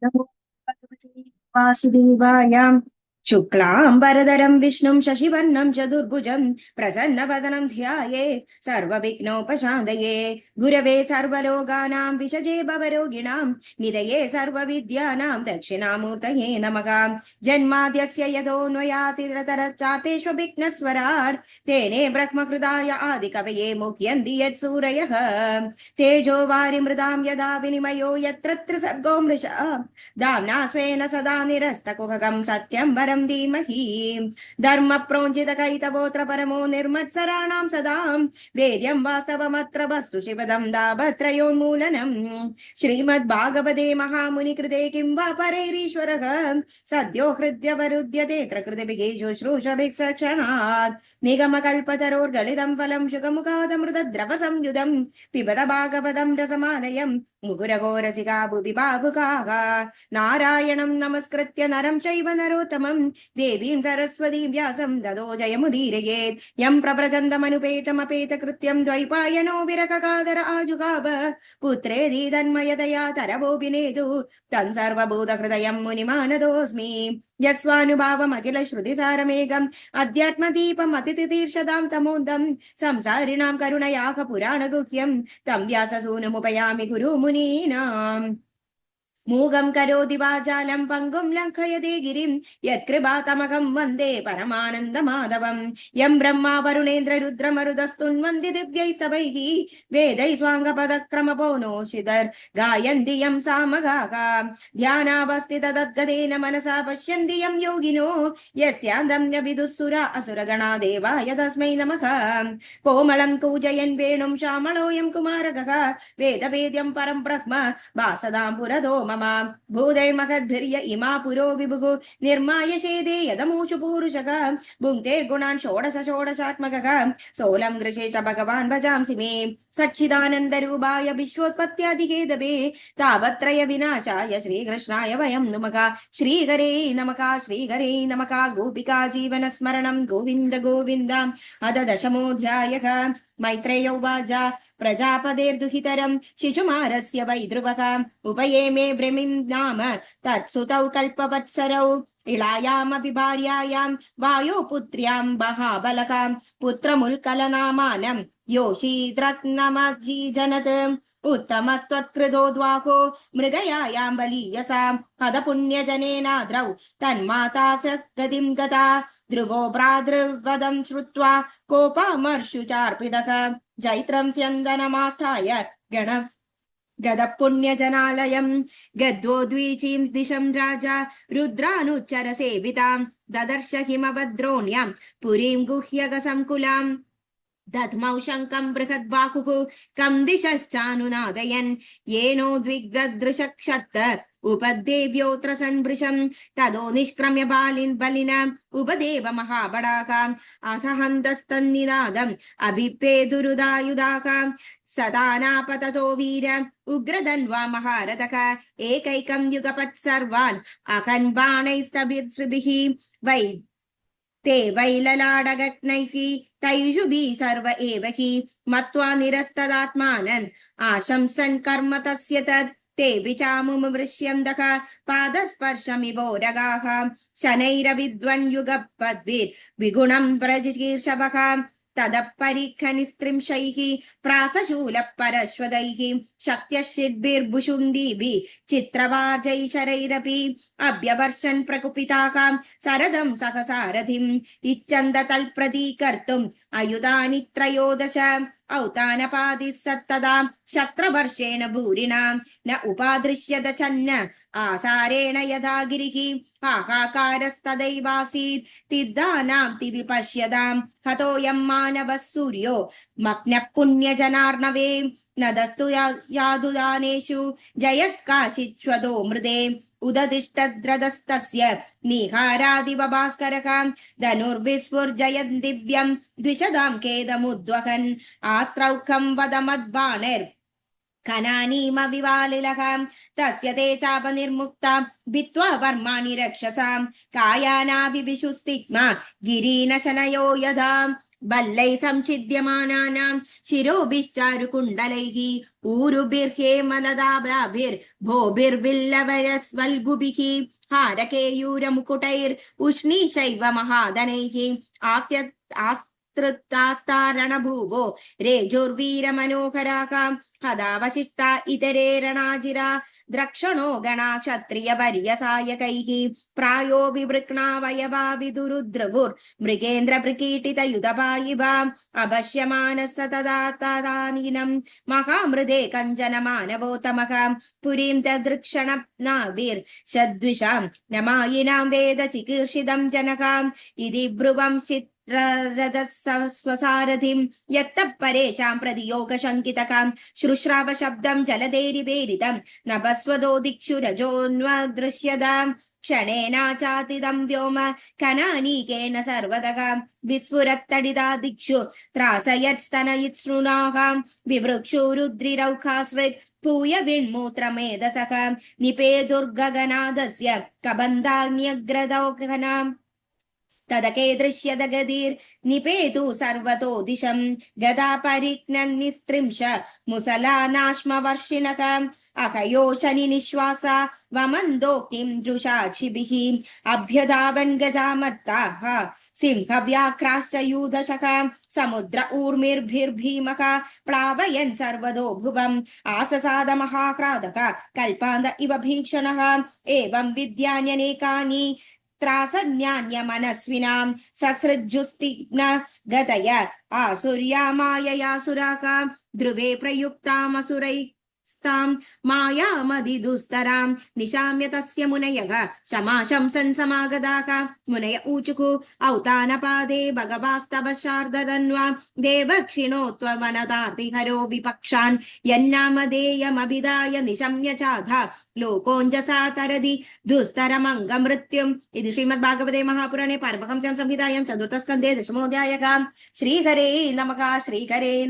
नमो भगवते वासुदेवाय। शुक्लाम्बरधरं विष्णुं शशिवर्णं चतुर्भुजं प्रसन्नवदनं ध्यायेत् सर्वविघ्नोपशान्तये। गुरवे सर्वलोकानां विषजे भवरोगिणां निधये सर्वविद्यानां दक्षिणामूर्तये नमः। जन्माद्यस्य यतोऽन्वयातिरतरच्चार्तेष्वभिघ्नस्वराट् तेने ब्रह्मकृताय आदिकवये मुह्यन्ति यत्सूरयः। तेजो वारिमृदां यदा विनिमयो यत्र सर्गो मृषा दाम्ना स्वेन सदा निरस्तकुहकं सत्यं वरं धीमहि। धर्म प्रोञ्जितकैतवोऽत्र परमो निर्मत्सराणां सदा वेद्यं वास्तवमत्र वस्तु शिवदं दाभत्रयोन्मूलनम्। श्रीमद्भागवते महामुनिकृते किं वा परैरीश्वरः सद्यो हृद्यवरुध्यते कृतिभिः शुश्रूषभिः सक्षणात्। निगमकल्पतरोर्गलितं फलं शुकमुखादमृतद्रवसंयुधं पिबत भागवतं रसमालयम् मुहुरघोरसिका भुवि बाहुकाः। नारायणं नमस्कृत्य नरं चैव नरोत्तमं देवीं सरस्वतीं व्यासं ततो जयमुदीरयेत्। यं प्रव्रजन्तमनुपेतमपेतकृत्यं द्वैपायनो विरहकातर आजुगाव पुत्रेति तन्मयतया तरवोऽभिनेदु तं सर्वभूतहृदयं मुनिमानतोऽस्मि। यस्वानुभावमखिल श्रुतिसारमेघम् अध्यात्मदीपम् अतिथितीर्षदां तमोदं संसारिणां करुणयाः पुराणगुह्यं तं व्याससूनुमुपयामि गुरुमुनीनाम्। मूगं करोति वाचालं पङ्गुं लङ्घयते गिरिं यत्कृपातमकं वन्दे परमानन्दमाधवं। यं ब्रह्मा वरुणेन्द्र रुद्रमरुदस्तुन्वन्ति दिव्यैस्तवैः वेदैः स्वाङ्गपदक्रमपोनोषितर् गायन्ति यं सामगाः। ध्यानावस्थिततद्गतेन मनसा पश्यन्ति यं योगिनो यस्यान्तं न विदुःसुरा असुरगणा देवाय तस्मै नमः। कोमलं कूजयन् वेणुं श्यामलोऽयं कुमारकः वेदवेद्यं परं ब्रह्म वासदां पुरतो मम। भूतैर्महद्भिर्य इमा पुरो विभुः निर्माय शेदे यदमूषु पूरुषः भुङ्क्ते गुणान् षोडश षोडशात्मकः सोऽलं गृहीत भगवान् भजांसि मे। सच्चिदानन्दरूपाय विश्वोत्पत्त्यादिहेतवे तावत्रय विनाशाय श्रीकृष्णाय वयं नुमः। श्रीहरे नमः श्रीहरे नमः। गोपिका जीवनस्मरणं गोविन्द गोविन्द। अथ दशमोऽध्यायः। मैत्रेय उवाच प्रजापतेर्दुहितरं शिशुमारस्य वै ध्रुवः उपयेमे भ्रमिं नाम तत्सुतौ कल्पवत्सरौ इळायामपि भार्यायां वायुपुत्र्यां महाबलकां पुत्रमुल्कलनामानं योषीद्रत्नमजीजनत् उत्तमस्त्वत्कृतो द्वाहो मृगयायां बलीयसां हदपुण्यजनेनाद्रौ तन्माता स गतिं गता। ध्रुवो भ्रातृवदं श्रुत्वा कोपामर्षुचार्पितः जैत्रं स्यन्दनमास्थाय गण गदपुण्यजनालयं गद्वोद्वीचीं दिशं राजा रुद्रानुच्चर सेवितां ददर्श हिमभद्रोण्यां पुरीं गुह्यगसंकुलाम्। दध्मौ शङ्कं बृहद्बाहुः कं दिशश्चानुनादयन् येनोद्विग्नदृशक्षत्त उपदेव्योऽत्र सन्भृशं ततो निष्क्रम्य बलिन उपदेव महाबडाः असहन्तस्तन्निनादम् अभिपेदुरुदायुधाः। सदानापततो वीर उग्रधन्वा महारथः एकैकं युगपत् सर्वान् अहन् बाणैस्तभिर्स्विभिः वै ते वैललाडगग्नैः तैषुभिः सर्व एव हि मत्वा निरस्तदात्मानन् आशंसन् कर्म तस्य तत् ते विचामुमृष्यन्तः पादस्पर्शमिवोरगाः शनैरविद्वन्युगपद्भिर्विगुणं प्रजिकीर्षवः तदपरिखनिस्त्रिंशैः प्रासशूलपरश्वदैः शक्त्यशिद्भिर्भुषुण्डीभिः चित्रवाजैशरैरपि अभ्यवर्षन् प्रकुपिताः सरदं सहसारथिम् इच्छन्द तल्प्रतीकर्तुम् अयुधानि त्रयोदश औतानपादिः सत्तदा शस्त्रवर्षेण भूरिणा न उपादृश्यत चन्न आसारेण यथा गिरिः हाहाकारस्तदैवासीत् तिद्धानां विपश्यताम् हतोऽयं मानवः सूर्यो मग्नः पुण्यजनार्णवे न दस्तु यादुदानेषु जयः काशिच्छ्वतो मृदे उदतिष्ठद्रदस्तस्य निहारादिव भास्करः धनुर्विस्फुर्जयन् दिव्यं द्विषदां केदमुद्वहन् आस्त्रौखं वदमद्बाणैर् खनानीमविवालिलः तस्य ते चापनिर्मुक्ता भित्त्वा वर्माणि रक्षसां कायानाभिविशुस्तिग्मा गिरीनशनयो यथा बल्लै संचिद्यमानानां शिरोभिश्चारुकुण्डलैः ऊरुभिर्हेमलदाभ्राभिर्भोभिर्बिल्लवरस्वल्गुभिः हारकेयूरमुकुटैर् उष्णीशैव महादनैः आस्तृतास्तारणभुवो रेजोर्वीरमनोहराः हदावशिष्टा इतरे रणाजिरा द्रक्षणो गणा क्षत्रियवर्यसायकैः प्रायो विवृक्णावयवा विदुरुद्रवुर्मृगेन्द्रप्रकीटितयुधपायिवा अभश्यमानः स तदा तदानीनं महामृदे कञ्चनमानवोत्तमः पुरीं तदृक्षणनाभिर्षद्विषां नमायिनां वेद चिकीर्षितं जनकाम् इति ब्रुवंश्चित् स्वसारथिं यत्तः परेषां प्रतियोगशङ्कितकां श्रुश्राव शब्दं जलधेरिवेरितं नभस्वदो दिक्षु रजोन्वदृश्यताम् क्षणेनाचातिदं व्योम कनानीकेन सर्वतः विस्फुरत्तडिता दिक्षु त्रासयत्स्तनयित्सृणाः विवृक्षुरुद्रिरौखासृक् पूय विण्मूत्रमेधसः निपेदुर्गगनादस्य कबन्धान्यग्रदौघनाम् तदके दृश्यदगतिर्निपेतु सर्वतो दिशं गदा परिघ्नन्निस्त्रिंश मुसलानाश्मवर्षिणः अकयो शनि निःश्वासा वमन्दोक्तिं दृशाक्षिभिः अभ्यधावन् गजामत्ताः सिंहव्याघ्राश्च यूधशः समुद्र ऊर्मिर्भिर्भीमः प्लावयन् सर्वतो भुवम् आससाद महाक्रादः कल्पान्त इव भीषणः एवं विद्यान्यनेकानि त्रासन्यान्यमनस्विनां ससृज्जुस्तिग्न गतय आसुर्या माययासुराका ध्रुवे प्रयुक्तामसुरैस्तां मायामधिदुस्तरां निशाम्य तस्य मुनयः शमाशंसन् समागताः मुनय ऊचुः औतानपादे भगवास्तव शार्दधन्वा देवक्षिणो त्वमनतार्तिहरो विपक्षान् यन्नामधेयमभिधाय निशम्य चाधा लोकोञ्जसा तरदि दुस्तरमङ्गमृत्युम् इति श्रीमद्भागवते महापुराणे पारमहंस्यां संहितायां चतुर्थस्कन्धे दशमोऽध्यायः श्रीहरे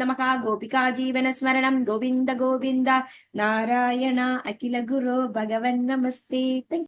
नमः गोपिका जीवनस्मरणं गोविन्द गोविन्द नारायण अखिल गुरो भगवन् नमस्ते।